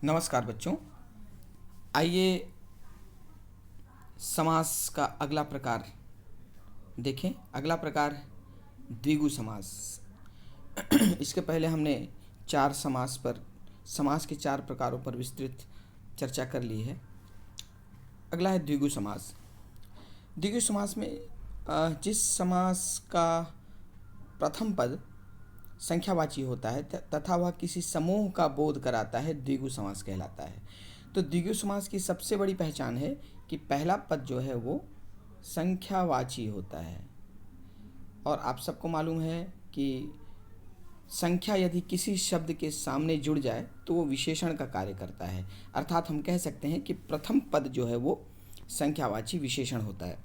नमस्कार बच्चों। आइए समास का अगला प्रकार देखें। अगला प्रकार द्विगु समास। इसके पहले हमने चार समास के चार प्रकारों पर विस्तृत चर्चा कर ली है। अगला है द्विगु समास। द्विगु समास में जिस समास का प्रथम पद संख्यावाची होता है तथा वह किसी समूह का बोध कराता है, द्विगु समास कहलाता है। तो द्विगु समास की सबसे बड़ी पहचान है कि पहला पद जो है वो संख्यावाची होता है। और आप सबको मालूम है कि संख्या यदि किसी शब्द के सामने जुड़ जाए तो वो विशेषण का कार्य करता है। अर्थात हम कह सकते हैं कि प्रथम पद जो है वो संख्यावाची विशेषण होता है।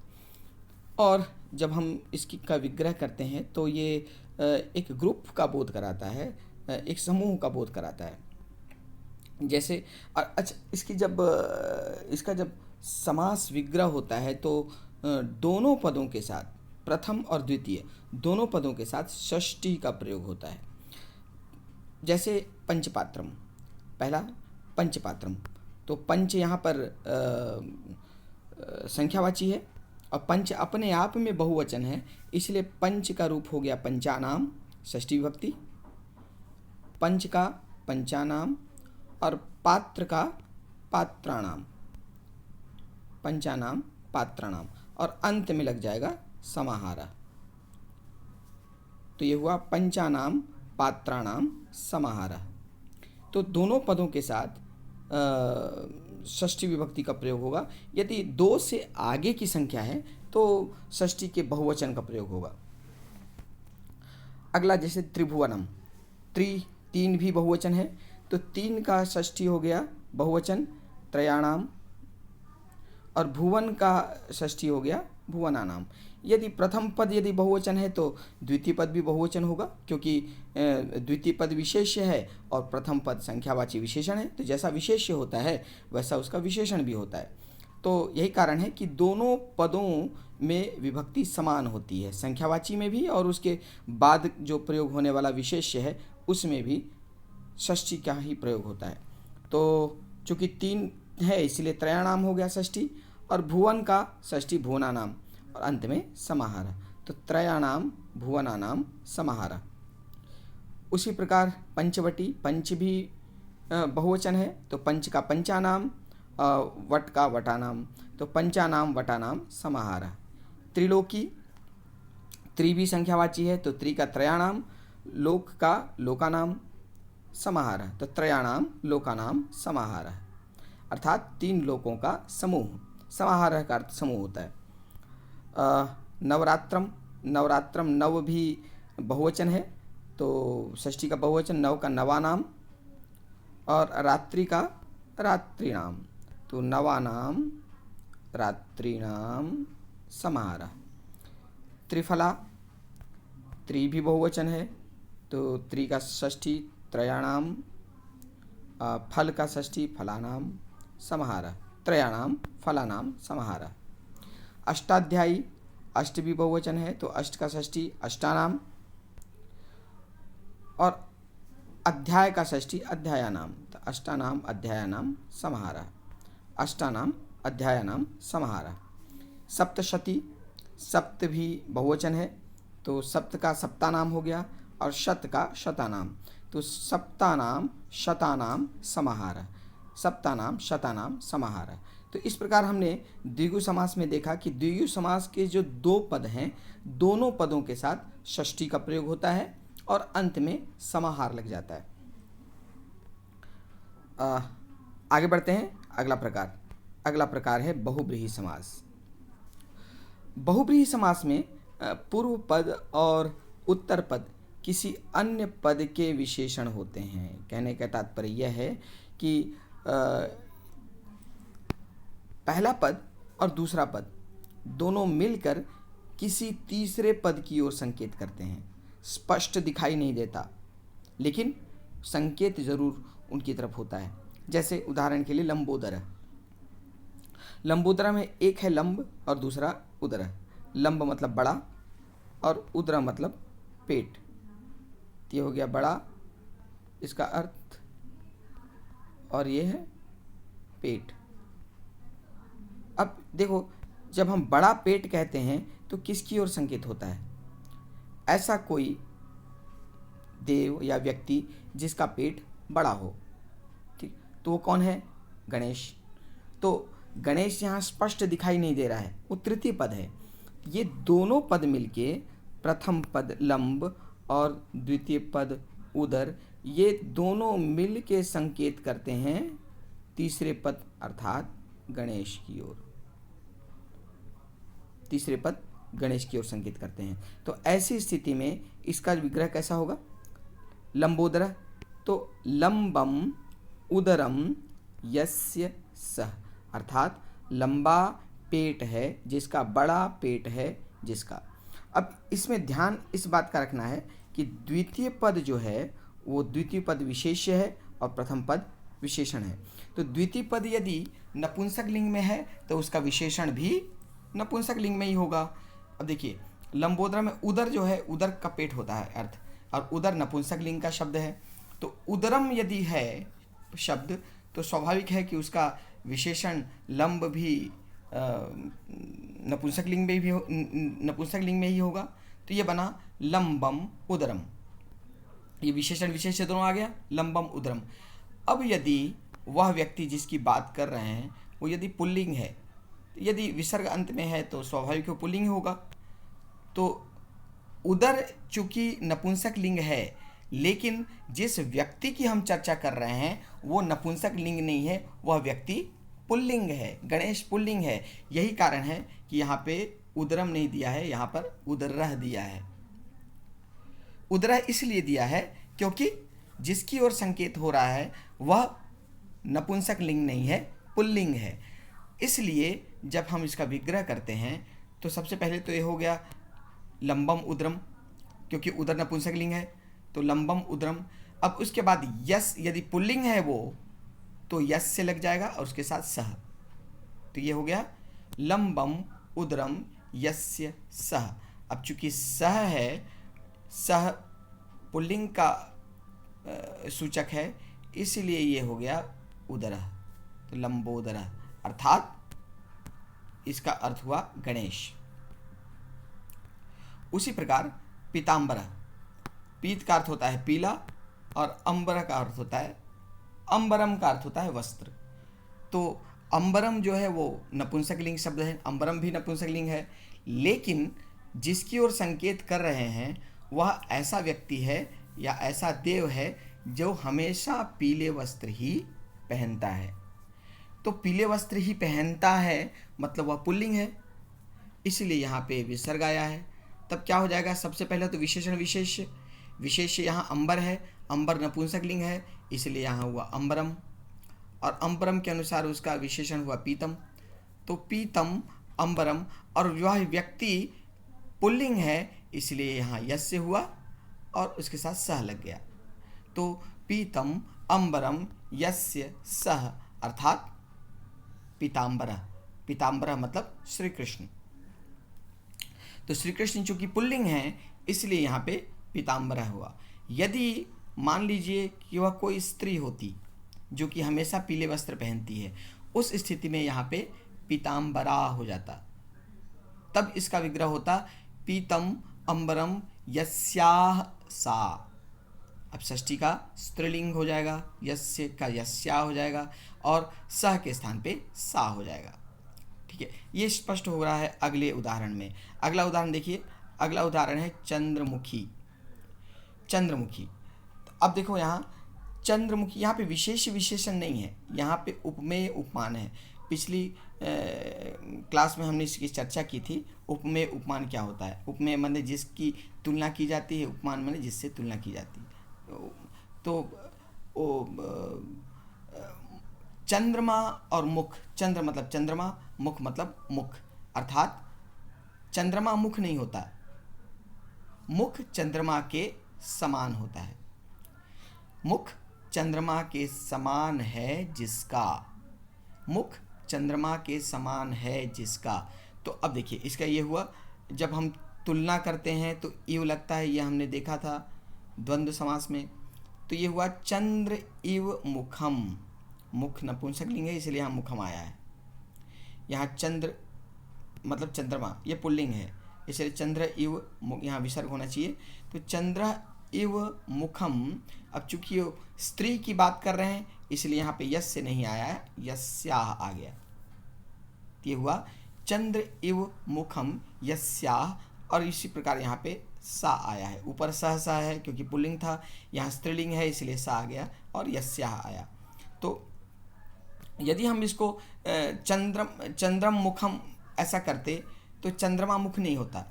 और जब हम इसकी का विग्रह करते हैं तो ये एक ग्रुप का बोध कराता है, एक समूह का बोध कराता है। जैसे अच्छा, इसका जब समास विग्रह होता है तो दोनों पदों के साथ, प्रथम और द्वितीय दोनों पदों के साथ षष्ठी का प्रयोग होता है। जैसे पंचपात्रम, पहला पंचपात्रम, तो पंच यहाँ पर संख्यावाची है और पंच अपने आप में बहुवचन है, इसलिए पंच का रूप हो गया पंचानाम, षष्ठी विभक्ति। पंच का पंचानाम और पात्र का पात्राणाम, पंचानाम पात्राणाम, और अंत में लग जाएगा समाहार। तो ये हुआ पंचानाम पात्राणाम समाहार। तो दोनों पदों के साथ षष्ठी विभक्ति का प्रयोग होगा। यदि दो से आगे की संख्या है तो षष्ठी के बहुवचन का प्रयोग होगा। अगला जैसे त्रिभुवनम, तीन भी बहुवचन है, तो तीन का षष्ठी हो गया बहुवचन त्रयाणाम, और भुवन का षष्ठी हो गया भुवनानाम। यदि प्रथम पद यदि बहुवचन है तो द्वितीय पद भी बहुवचन होगा, क्योंकि द्वितीय पद विशेष्य है और प्रथम पद संख्यावाची विशेषण है। तो जैसा विशेष्य होता है वैसा उसका विशेषण भी होता है। तो यही कारण है कि दोनों पदों में विभक्ति समान होती है, संख्यावाची में भी और उसके बाद जो प्रयोग होने वाला विशेष्य है उसमें भी षष्ठी का ही प्रयोग होता है। तो चूँकि तीन है इसलिए त्रयाणाम हो गया षष्ठी, और भुवन का षष्ठी भुवनानाम, और अंत में समाहार। तो त्रयाणाम भुवनानाम समाहार। उसी प्रकार पंचवटी, पंच भी बहुवचन है, तो पंच का पंचानाम, वट का वटानाम, तो पंचानाम वटानाम समाहार। त्रिलोकी, त्रि भी संख्यावाची है तो त्रि का त्रयाणाम, लोक का लोकानाम समाहार, तो त्रयाणाम लोकानाम समाहार। अर्थात तीन लोकों का समूह, समाहार का अर्थ समूह होता है। नवरात्रम, नवरात्रम नव भी बहुवचन है तो षष्ठी का बहुवचन नव का नवानाम, और रात्रि का रात्रिनाम, तो नवानाम रात्रिनाम समाहार। त्रिफला, त्रि भी बहुवचन है तो त्रि का षष्ठी त्रयाणाम, फल का षष्ठी फलानाम समाहार, त्रयाणाम फलानाम समाहार। अष्टाध्यायी, अष्ट भी बहुवचन है तो अष्ट का षष्ठी अष्टानाम, और अध्याय का षष्ठी अध्यायानाम, तो अष्टानाम अध्यायानाम समाहार, अष्टानाम अध्यायानाम समाहार। सप्तशती, सप्त भी बहुवचन है तो सप्त का सप्तानाम हो गया और शत का शतानाम, तो सप्तानाम शतानाम समाहार, सप्तानाम शतानाम समाहार। तो इस प्रकार हमने द्विगु समास में देखा कि द्विगु समास के जो दो पद हैं दोनों पदों के साथ षष्ठी का प्रयोग होता है और अंत में समाहार लग जाता है। आगे बढ़ते हैं। अगला प्रकार है बहुब्रीहि समास। बहुब्रीहि समास में पूर्व पद और उत्तर पद किसी अन्य पद के विशेषण होते हैं। कहने का तात्पर्य यह है कि पहला पद और दूसरा पद दोनों मिलकर किसी तीसरे पद की ओर संकेत करते हैं। स्पष्ट दिखाई नहीं देता लेकिन संकेत जरूर उनकी तरफ होता है। जैसे उदाहरण के लिए लंबोदर, लंबोदर में एक है लंब और दूसरा उदर। लंब मतलब बड़ा और उदर मतलब पेट, ये हो गया बड़ा, इसका अर्थ और ये है पेट। अब देखो, जब हम बड़ा पेट कहते हैं तो किसकी ओर संकेत होता है? ऐसा कोई देव या व्यक्ति जिसका पेट बड़ा हो, ठीक, तो वो कौन है? गणेश। तो गणेश यहाँ स्पष्ट दिखाई नहीं दे रहा है, वो तृतीय पद है। ये दोनों पद मिलके, प्रथम पद लंब और द्वितीय पद उदर, ये दोनों मिल के संकेत करते हैं तीसरे पद अर्थात गणेश की ओर। तीसरे पद गणेश की ओर संकेत करते हैं। तो ऐसी स्थिति में इसका विग्रह कैसा होगा? लंबोदर। तो लंबम उदरम यस्य सह, अर्थात लंबा पेट है जिसका, बड़ा पेट है जिसका। अब इसमें ध्यान इस बात का रखना है कि द्वितीय पद जो है वो द्वितीय पद विशेष्य है और प्रथम पद विशेषण है। तो द्वितीय पद यदि नपुंसक लिंग में है तो उसका विशेषण भी नपुंसक लिंग में ही होगा। अब देखिए, लंबोदर में उदर जो है, उदर का पेट होता है अर्थ, और उदर नपुंसक लिंग का शब्द है। तो उदरम यदि है शब्द तो स्वाभाविक है कि उसका विशेषण लंब भी नपुंसक लिंग में भी नपुंसक लिंग में ही होगा। तो ये बना लंबम उदरम, ये विशेषण विशेष्य दोनों आ गया, लंबम उदरम। अब यदि वह व्यक्ति जिसकी बात कर रहे हैं वो यदि पुल्लिंग है, यदि विसर्ग अंत में है तो स्वाभाविक पुल्लिंग होगा। तो उदर चूंकि नपुंसक लिंग है, लेकिन जिस व्यक्ति की हम चर्चा कर रहे हैं वो नपुंसक लिंग नहीं है, वह व्यक्ति पुल्लिंग है, गणेश पुल्लिंग है। यही कारण है कि यहाँ पे उदरम नहीं दिया है, यहाँ पर उदरह दिया है। उदरह इसलिए दिया है क्योंकि जिसकी ओर संकेत हो रहा है वह नपुंसक लिंग नहीं है, पुल्लिंग है। इसलिए जब हम इसका विग्रह करते हैं तो सबसे पहले तो ये हो गया लंबम उदरम, क्योंकि उदर नपुंसक लिंग है तो लंबम उदरम। अब उसके बाद यस, यदि पुल्लिंग है वो तो यस से लग जाएगा और उसके साथ सह। तो ये हो गया लंबम उदरम यस्य सह। अब चूंकि सह है, सह पुल्लिंग का सूचक है, इसलिए ये हो गया उदरः, तो लंबोदरः, अर्थात इसका अर्थ हुआ गणेश। उसी प्रकार पीताम्बरः, पीत का अर्थ होता है पीला और अंबर का अर्थ होता है, अंबरम का अर्थ होता है वस्त्र। तो अंबरम जो है वो नपुंसक लिंग शब्द है, अंबरम भी नपुंसक लिंग है, लेकिन जिसकी ओर संकेत कर रहे हैं वह ऐसा व्यक्ति है या ऐसा देव है जो हमेशा पीले वस्त्र ही पहनता है। तो पीले वस्त्र ही पहनता है मतलब वह पुल्लिंग है, इसलिए यहाँ पे विसर्ग आया है। तब क्या हो जाएगा? सबसे पहले तो विशेषण विशेष्य, विशेष्य यहाँ अंबर है, अंबर नपुंसक लिंग है इसलिए यहाँ हुआ अंबरम, और अंबरम के अनुसार उसका विशेषण हुआ पीतम। तो पीतम अंबरम, और वह व्यक्ति पुल्लिंग है इसलिए यहाँ यस्य हुआ और उसके साथ सह लग गया। तो पीतम अंबरम यस्य सह, अर्थात पीताम्बरः। पीताम्बरः मतलब श्री कृष्ण। तो श्री कृष्ण चूंकि पुल्लिंग है इसलिए यहाँ पे पीताम्बरः हुआ। यदि मान लीजिए कि वह कोई स्त्री होती जो कि हमेशा पीले वस्त्र पहनती है, उस स्थिति में यहाँ पे पीताम्बरा हो जाता, तब इसका विग्रह होता पीतम अंबरम यस्याह सा। अब षष्ठी का स्त्रीलिंग हो जाएगा, यस्य का यस्या हो जाएगा और सह के स्थान पे सा हो जाएगा। ठीक है, ये स्पष्ट हो रहा है अगले उदाहरण में। अगला उदाहरण देखिए, अगला उदाहरण है चंद्रमुखी। चंद्रमुखी, तो अब देखो यहाँ चंद्रमुखी, यहाँ पे विशेष विशेषण नहीं है, यहाँ पे उपमेय उपमान है। पिछली क्लास में हमने इसकी चर्चा की थी। उपमेय उपमान क्या होता है? उपमेय माने जिसकी तुलना की जाती है, उपमान माने जिससे तुलना की जाती है। तो चंद्रमा और मुख, चंद्र मतलब चंद्रमा, मुख मतलब मुख, अर्थात चंद्रमा मुख नहीं होता, मुख चंद्रमा के समान होता है। मुख चंद्रमा के समान है जिसका, मुख चंद्रमा के समान है जिसका। तो अब देखिए इसका ये हुआ, जब हम तुलना करते हैं तो इव लगता है, ये हमने देखा था द्वंद्व समास में। तो ये हुआ चंद्र इव मुखम, मुख नपुंसकलिंग है इसलिए यहाँ मुखम आया है। यहाँ चंद्र मतलब चंद्रमा, ये पुल्लिंग है इसलिए चंद्र इव, यहाँ विसर्ग होना चाहिए। तो चंद्र इव मुखम, अब चूंकि स्त्री की बात कर रहे हैं इसलिए यहाँ पे यस से नहीं आया है, यस्याह आ गया। ये हुआ चंद्र इव मुखम यस्याह, और इसी प्रकार यहाँ पे सा आया है। ऊपर सहसा है क्योंकि पुल्लिंग था, यहाँ स्त्रीलिंग है इसलिए सा आ गया और यस्याह आया। तो यदि हम इसको चंद्रम मुखम ऐसा करते तो चंद्रमा मुख नहीं होता,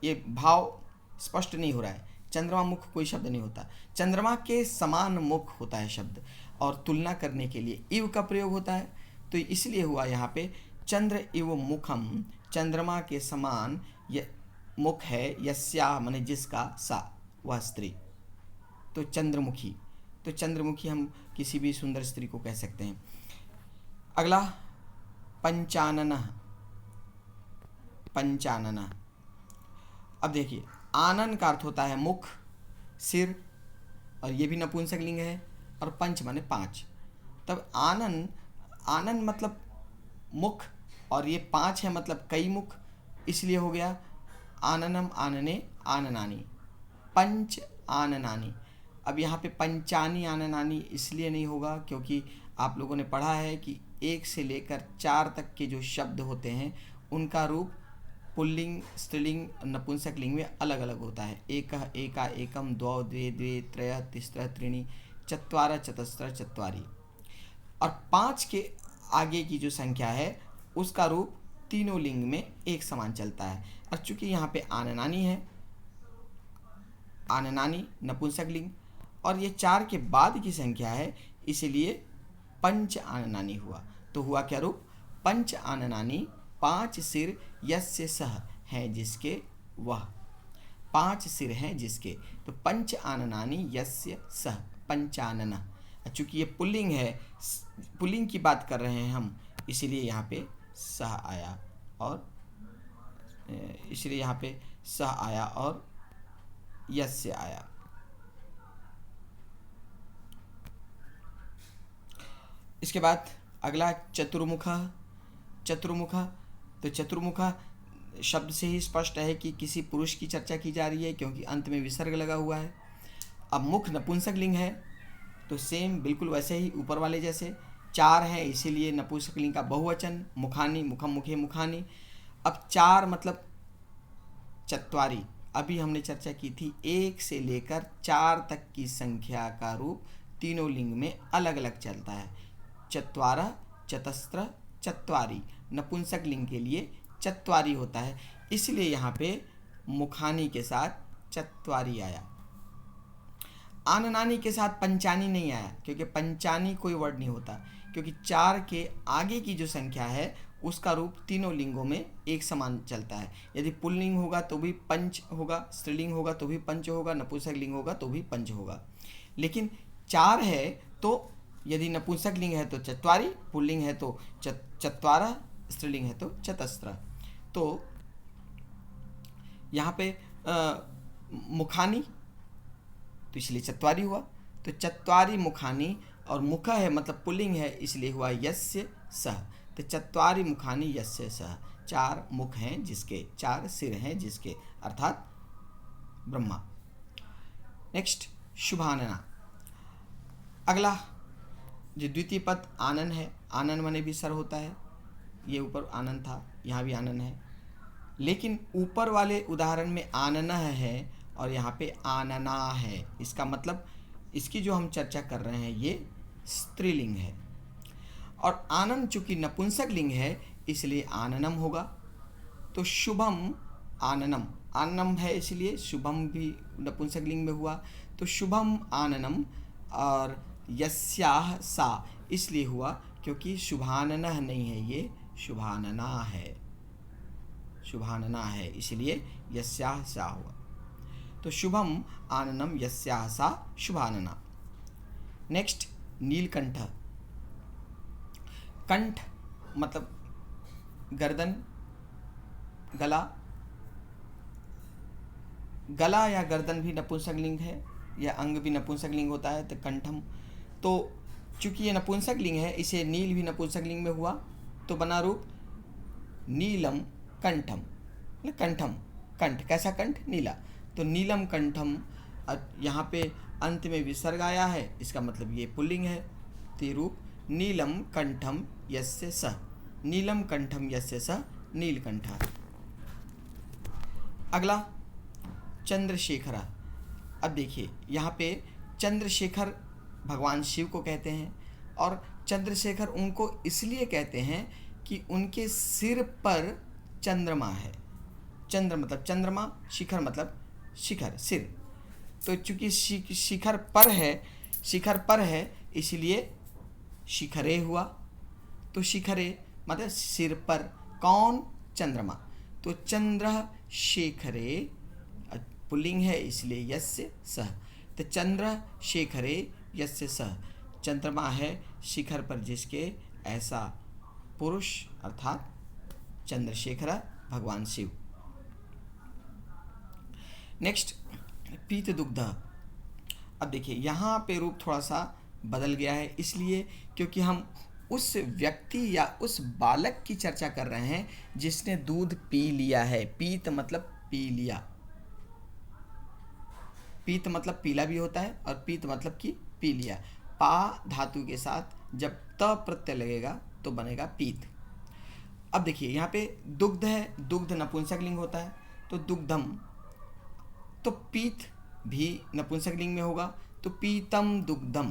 ये भाव स्पष्ट नहीं हो रहा है। चंद्रमा मुख कोई शब्द नहीं होता, चंद्रमा के समान मुख होता है शब्द, और तुलना करने के लिए इव का प्रयोग होता है। तो इसलिए हुआ यहाँ पे चंद्र इव मुखम, चंद्रमा के समान मुख है, यस्या माने जिसका, सा वह स्त्री, तो चंद्रमुखी। तो चंद्रमुखी हम किसी भी सुंदर स्त्री को कह सकते हैं। अगला पंचानन, पंचानन। अब देखिए आनन का अर्थ होता है मुख, सिर, और ये भी नपुंसकलिंग है, और पंच माने पांच। तब आनन, आनन मतलब मुख, और ये पांच है मतलब कई मुख, इसलिए हो गया आननम आनने आननानी, पंच आननानी। अब यहाँ पे पंचानी आननानी इसलिए नहीं होगा क्योंकि आप लोगों ने पढ़ा है कि 1 से लेकर 4 तक के जो शब्द होते हैं उनका रूप पुल्लिंग, स्त्रीलिंग, नपुंसकलिंग में अलग अलग होता है। एकः एका एकम, द्वौ द्वे द्वे, त्रयः तिस्रः त्रीणि, चत्वारः चतस्रः चत्वारि। और 5 के आगे की जो संख्या है उसका रूप तीनों लिंग में एक समान चलता है। और चूंकि यहाँ पे आननानी है, आननानी नपुंसकलिंग, और ये 4 के बाद की संख्या है इसलिए पंच आननानी हुआ। तो हुआ क्या रूप, पंच आननानी, 5 सिर यस्य सह हैं जिसके, वह 5 सिर हैं जिसके। तो पंच आननानी यस्य सह, पंचानन। चूंकि ये पुल्लिंग है, पुल्लिंग की बात कर रहे हैं हम, इसीलिए यहाँ पे सह आया, और इसलिए यहाँ पे सह आया और यस्य आया। इसके बाद अगला चतुर्मुख, चतुर्मुख। तो चतुर्मुख शब्द से ही स्पष्ट है कि किसी पुरुष की चर्चा की जा रही है क्योंकि अंत में विसर्ग लगा हुआ है। अब मुख नपुंसकलिंग है तो सेम बिल्कुल वैसे ही ऊपर वाले जैसे 4 है इसीलिए नपुंसकलिंग का बहुवचन, मुखानी, मुखम, मुखे, मुखानी। अब 4 मतलब चत्वारी, अभी हमने चर्चा की थी 1 से लेकर 4 तक की संख्या का रूप तीनों लिंग में अलग अलग चलता है। चत्वारः, चतस्रः, चत्वारि, नपुंसक लिंग के लिए चत्वारी होता है, इसलिए यहाँ पे मुखानी के साथ चत्वारी आया। आननानी के साथ पंचानी नहीं आया क्योंकि पंचानी कोई वर्ड नहीं होता, क्योंकि 4 के आगे की जो संख्या है उसका रूप तीनों लिंगों में एक समान चलता है। यदि पुल्लिंग होगा तो भी पंच होगा, स्त्रीलिंग होगा तो भी पंच होगा, नपुंसक लिंग होगा तो भी पंच होगा। लेकिन 4 है तो यदि नपुंसक लिंग है तो चत्वारी, पुल्लिंग है तो चत्वारः, स्त्रीलिंग है तो चतस्रः। तो यहाँ पे मुखानी तो इसलिए चत्वारी हुआ, तो चत्वारी मुखानी, और मुख है मतलब पुल्लिंग है इसलिए हुआ यस्य सह। तो चत्वारी मुखानी यस्य सह, 4 मुख हैं जिसके, 4 सिर हैं जिसके, अर्थात ब्रह्मा। नेक्स्ट शुभानना। अगला जो द्वितीय पद आनन है, आनन माने भी सर होता है, ये ऊपर आनन था यहाँ भी आनन है, लेकिन ऊपर वाले उदाहरण में आनना है और यहाँ पे आनना है। इसका मतलब इसकी जो हम चर्चा कर रहे हैं ये स्त्रीलिंग है, और आनन चूंकि नपुंसक लिंग है इसलिए आननम होगा। तो शुभम आननम, आननम है इसलिए शुभम भी नपुंसक लिंग में हुआ, तो शुभम आननम, और यस्याह सा इसलिए हुआ क्योंकि शुभाननः नहीं है, ये शुभानना है, शुभानना है इसलिए यस्याह सा हुआ। तो शुभम आननम यस्याह सा शुभानना। नेक्स्ट नीलकंठ। कंठ मतलब गर्दन, गला, गला या गर्दन भी नपुंसकलिंग है, या अंग भी नपुंसकलिंग होता है, तो कंठम। तो चूंकि ये नपुंसक लिंग है, इसे नील भी नपुंसक लिंग में हुआ तो बना रूप नीलम कंठम। कंठम, कंठ, कैसा कंठ? नीला। तो नीलम कंठम, यहाँ पे अंत में विसर्ग आया है, इसका मतलब ये पुल्लिंग है। तो ये रूप नीलम कंठम यस्य सः, नीलम कंठम यस्य सः नीलकंठः। अगला चंद्रशेखरा। अब देखिए यहाँ पे चंद्रशेखर भगवान शिव को कहते हैं, और चंद्रशेखर उनको इसलिए कहते हैं कि उनके सिर पर चंद्रमा है। चंद्र मतलब चंद्रमा, शिखर मतलब शिखर, सिर। तो चूंकि शिखर पर है इसलिए शिखरे हुआ। तो शिखरे मतलब सिर पर, कौन? चंद्रमा। तो चंद्र शेखरे पुल्लिंग है इसलिए यस्य सः। तो चंद्र शेखरे यस्य सः, चंद्रमा है शिखर पर जिसके, ऐसा पुरुष अर्थात चंद्रशेखर भगवान शिव। नेक्स्ट पीत दुग्ध। अब देखिए यहाँ पे रूप थोड़ा सा बदल गया है, इसलिए क्योंकि हम उस व्यक्ति या उस बालक की चर्चा कर रहे हैं जिसने दूध पी लिया है। पीत मतलब पी लिया, पीत मतलब पीला भी होता है, और पीत मतलब कि पी लिया। पा धातु के साथ जब त प्रत्यय लगेगा तो बनेगा पीत। अब देखिए यहाँ पे दुग्ध है, दुग्ध नपुंसक लिंग होता है, तो दुग्धम। तो पीत भी नपुंसक लिंग में होगा, तो पीतम दुग्धम,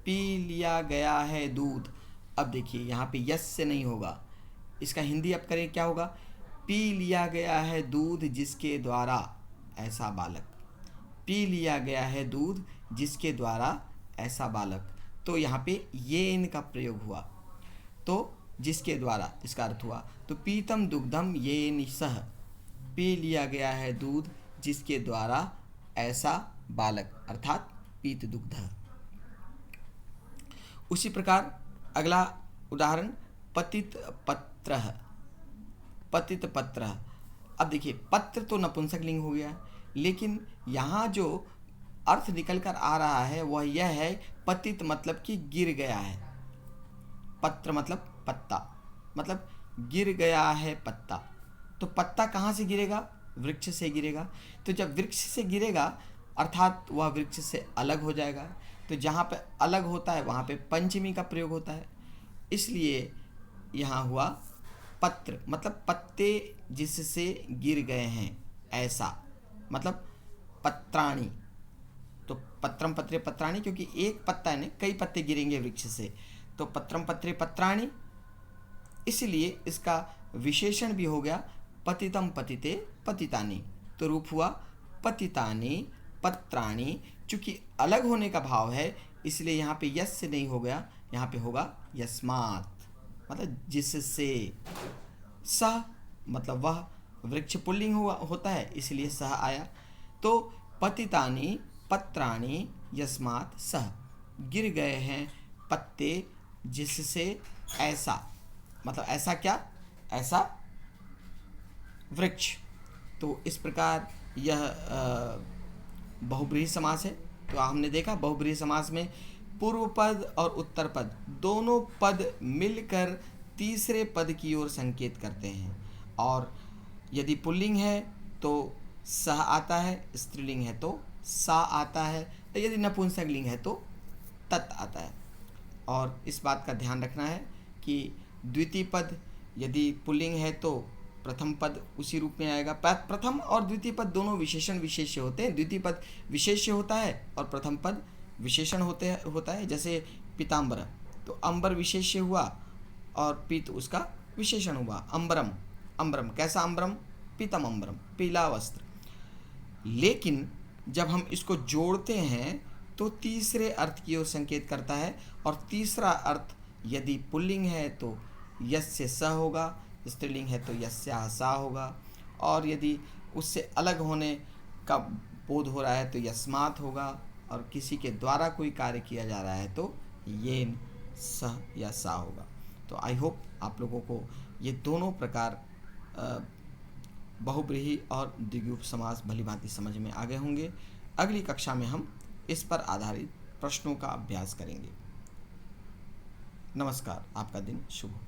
पी लिया गया है दूध। अब देखिए यहाँ पे यस से नहीं होगा, इसका हिंदी अब करें क्या होगा? पी लिया गया है दूध जिसके द्वारा ऐसा बालक, पी लिया गया है दूध जिसके द्वारा ऐसा बालक। तो यहाँ पे ये इनका प्रयोग हुआ, तो जिसके द्वारा इसका अर्थ हुआ। तो पीतम दुग्धम ये निसह, पी लिया गया है दूध जिसके द्वारा ऐसा बालक, अर्थात पीत दुग्ध। उसी प्रकार अगला उदाहरण पतित पत्र। पतित पत्र। अब देखिए पत्र तो नपुंसक लिंग हो गया, लेकिन यहाँ जो अर्थ निकल कर आ रहा है वह यह है पतित मतलब कि गिर गया है। पत्र मतलब पत्ता, मतलब गिर गया है पत्ता। तो पत्ता कहाँ से गिरेगा? वृक्ष से गिरेगा। तो जब वृक्ष से गिरेगा अर्थात वह वृक्ष से अलग हो जाएगा। तो जहाँ पे अलग होता है वहाँ पे पंचमी का प्रयोग होता है, इसलिए यहाँ हुआ पत्र मतलब पत्ते जिससे गिर गए हैं ऐसा, मतलब पत्राणी। तो पत्रम पत्रे पत्राणी, क्योंकि एक पत्ता है ना, कई पत्ते गिरेंगे वृक्ष से, तो पत्रम पत्रे पत्राणी, इसलिए इसका विशेषण भी हो गया पतितम पतिते पतितानी। तो रूप हुआ पतितानी पत्राणी। चूंकि अलग होने का भाव है इसलिए यहाँ पे यस से नहीं हो गया, यहाँ पे होगा यस्मात्, मतलब जिससे। सह मतलब वह, वृक्ष पुल्लिंग हुआ होता है इसलिए सह आया। तो पतितानी पत्राणी यस्मात् सह, गिर गए हैं पत्ते जिससे ऐसा, मतलब ऐसा क्या? ऐसा वृक्ष। तो इस प्रकार यह बहुब्रीहि समास है। तो हमने देखा बहुब्रीहि समास में पूर्व पद और उत्तर पद दोनों पद मिलकर तीसरे पद की ओर संकेत करते हैं, और यदि पुल्लिंग है तो सह आता है, स्त्रीलिंग है तो सा आता है, यदि नपुंसक लिंग है तो तत् आता है। और इस बात का ध्यान रखना है कि द्वितीय पद यदि पुल्लिंग है तो प्रथम पद उसी रूप में आएगा। प्रथम और द्वितीय पद दोनों विशेषण विशेष्य होते हैं। द्वितीय पद विशेष्य होता है और प्रथम पद विशेषण होता है। जैसे पीताम्बर, तो अंबर विशेष्य हुआ और पीत उसका विशेषण हुआ। अंबरम, अंबरम कैसा अंबरम? पीतम अंबरम, पीला वस्त्र। लेकिन जब हम इसको जोड़ते हैं तो तीसरे अर्थ की ओर संकेत करता है, और तीसरा अर्थ यदि पुल्लिंग है तो यस्य स होगा, स्त्रीलिंग है तो यस्याः सा होगा, और यदि उससे अलग होने का बोध हो रहा है तो यस्मात् होगा, और किसी के द्वारा कोई कार्य किया जा रहा है तो येन सह या सा होगा। तो आई होप आप लोगों को ये दोनों प्रकार बहुब्रीहि और द्विगु समास भलीभांति समझ में आ गए होंगे। अगली कक्षा में हम इस पर आधारित प्रश्नों का अभ्यास करेंगे। नमस्कार, आपका दिन शुभ हो।